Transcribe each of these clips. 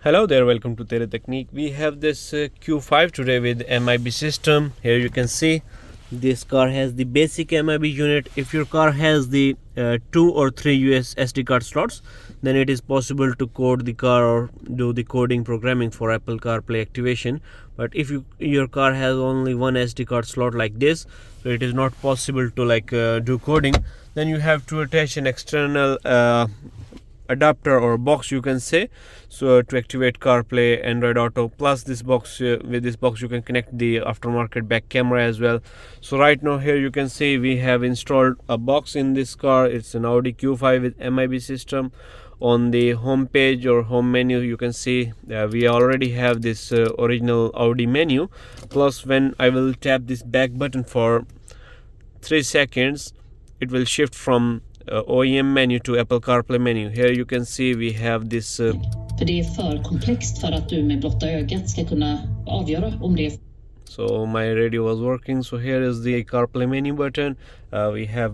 Hello there, welcome to Tereteknik. We have this Q5 today with MIB system. Here you can see this car has the basic MIB unit. If your car has the 2 or 3 US SD card slots, then it is possible to code the car or do the coding programming for Apple CarPlay activation. But if your car has only one SD card slot like this, so it is not possible to do coding, then you have to attach an external adapter or box, you can say, so to activate CarPlay, Android Auto. Plus this box, with this box you can connect the aftermarket back camera as well. So right now here you can see we have installed a box in this car. It's an Audi Q5 with MIB system. On the home page or home menu you can see we already have this original Audi menu. Plus when I will tap this back button for 3 seconds, it will shift from OEM menu to Apple CarPlay menu. Here you can see we have this För det är för komplext för att du med blotta ögat ska kunna avgöra om det är. So my radio was working. So here is the CarPlay menu button. We have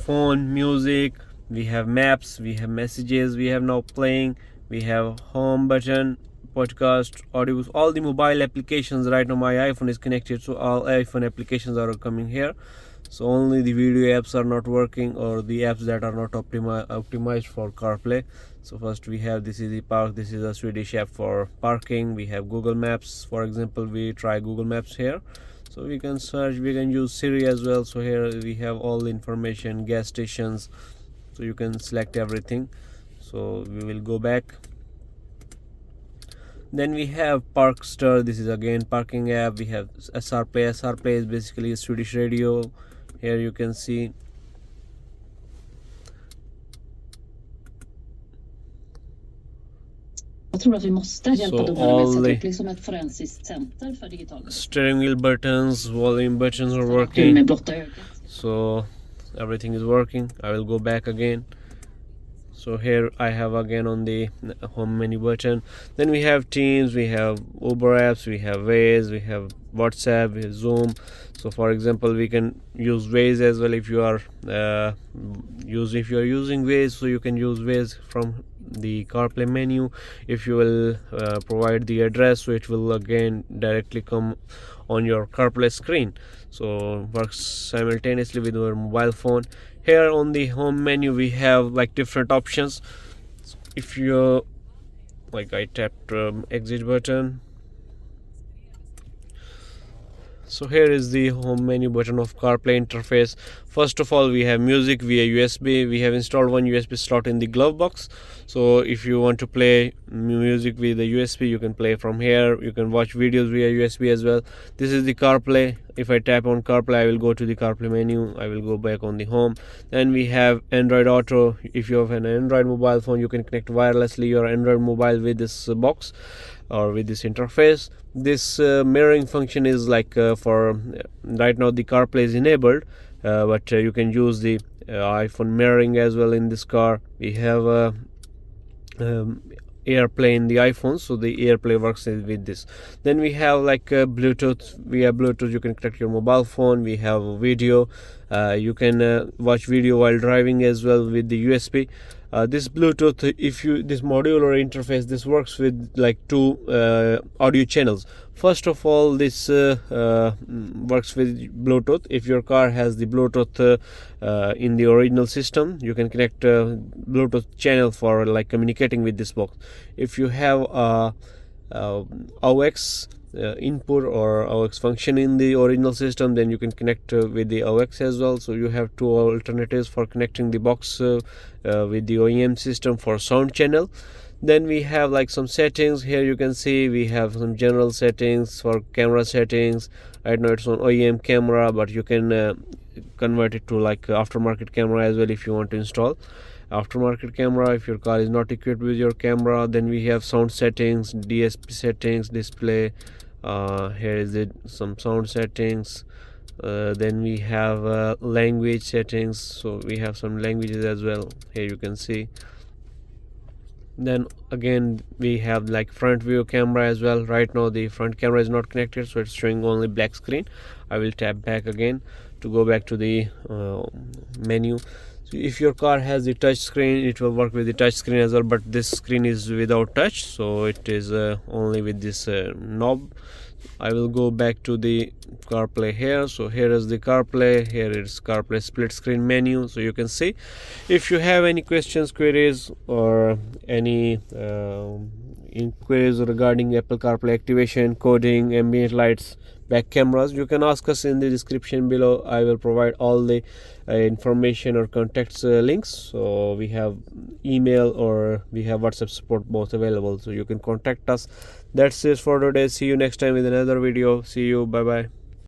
phone, music, we have maps, we have messages, we have now playing, we have home button, podcast, audio, all the mobile applications. Right now my iPhone is connected, so all iPhone applications are coming here. So only the video apps are not working, or the apps that are not optimized for CarPlay. So first we have this Easy Park. This is a Swedish app for parking. We have Google Maps, for example. We try Google Maps here. So we can search, we can use Siri as well. So here we have all the information, gas stations. So you can select everything. So we will go back. Then we have Parkster. This is again parking app. We have SRplay. SRplay is basically a Swedish radio. Here you can see Jag tror att vi måste hjälpa so dem med att sätta upp liksom ett forensiskt center för digitalt. Steering wheel buttons, volume buttons are working. Med blotta ögat. So everything is working. I will go back again. So here I have again on the home menu button. Then we have Teams, we have Uber apps, we have Waze, we have WhatsApp, we have Zoom. So for example, we can use Waze as well if you are using Waze. So you can use Waze from the CarPlay menu. If you will provide the address, so it will again directly come on your CarPlay screen. So works simultaneously with your mobile phone. Here on the home menu we have like different options. If you I tapped exit button. So here is the home menu button of CarPlay interface. First of all, we have music via USB. We have installed one USB slot in the glove box. So if you want to play music with the USB, you can play from here. You can watch videos via USB as well. This is the CarPlay. If I tap on CarPlay, I will go to the CarPlay menu. I will go back on the home. Then we have Android Auto. If you have an Android mobile phone, you can connect wirelessly your Android mobile with this box or with this interface. This mirroring function is for right now the CarPlay is enabled, but you can use the iPhone mirroring as well in this car. We have AirPlay in the iPhone, so the AirPlay works with this. Then we have Bluetooth. Via Bluetooth you can connect your mobile phone. We have video. You can watch video while driving as well with the USB. This Bluetooth, this modular interface, this works with two audio channels. First of all, this works with Bluetooth. If your car has the Bluetooth in the original system, you can connect Bluetooth channel for communicating with this box. If you have AUX input or AUX function in the original system, then you can connect with the AUX as well. So you have two alternatives for connecting the box with the OEM system for sound channel. Then we have some settings. Here you can see we have some general settings for camera settings. Right now it's on OEM camera, but you can convert it to aftermarket camera as well if you want to install aftermarket camera if your car is not equipped with your camera. Then we have sound settings, DSP settings, display. Here is some sound settings. Then we have language settings, so we have some languages as well. Here you can see. Then again we have front view camera as well. Right now the front camera is not connected, so it's showing only black screen. I will tap back again to go back to the menu. So if your car has the touch screen, it will work with the touch screen as well, but this screen is without touch, so it is only with this knob. I will go back to the CarPlay here. So here is the CarPlay, here is CarPlay split screen menu. So you can see, if you have any questions, queries, or any inquiries regarding Apple CarPlay activation, coding, ambient lights, back cameras, you can ask us in the description below. I will provide all the information or contacts links. So we have email or we have WhatsApp support both available, so you can contact us. That's it for today. See you next time with another video. See you. Bye bye.